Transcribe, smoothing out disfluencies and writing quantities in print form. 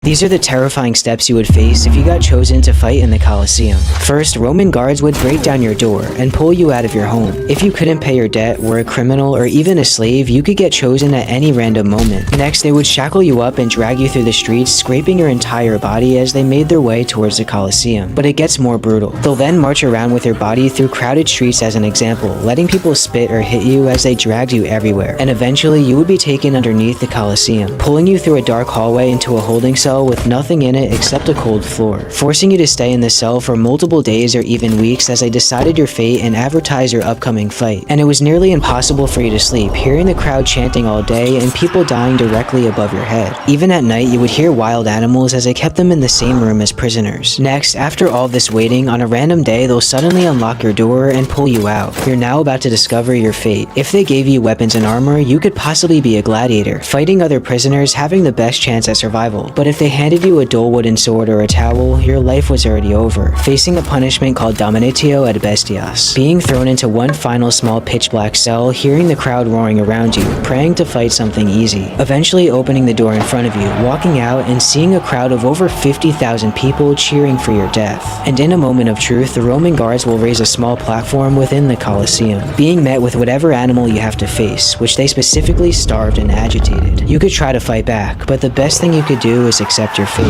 These are the terrifying steps you would face if you got chosen to fight in the Colosseum. First, Roman guards would break down your door and pull you out of your home. If you couldn't pay your debt, were a criminal, or even a slave, you could get chosen at any random moment. Next, they would shackle you up and drag you through the streets, scraping your entire body as they made their way towards the Colosseum. But it gets more brutal. They'll then march around with your body through crowded streets as an example, letting people spit or hit you as they dragged you everywhere. And eventually, you would be taken underneath the Colosseum, pulling you through a dark hallway into a holding cell with nothing in it except a cold floor, forcing you to stay in the cell for multiple days or even weeks as they decided your fate and advertised your upcoming fight. And it was nearly impossible for you to sleep, hearing the crowd chanting all day and people dying directly above your head. Even at night, you would hear wild animals as they kept them in the same room as prisoners. Next, after all this waiting, on a random day, they'll suddenly unlock your door and pull you out. You're now about to discover your fate. If they gave you weapons and armor, you could possibly be a gladiator, fighting other prisoners, having the best chance at survival. But if they handed you a dull wooden sword or a towel, your life was already over, facing a punishment called dominatio ad bestias, being thrown into one final small pitch black cell, hearing the crowd roaring around you, praying to fight something easy, eventually opening the door in front of you, walking out and seeing a crowd of over 50,000 people cheering for your death. And in a moment of truth, the Roman guards will raise a small platform within the Colosseum, being met with whatever animal you have to face, which they specifically starved and agitated. You could try to fight back, but the best thing you could do is accept your fate.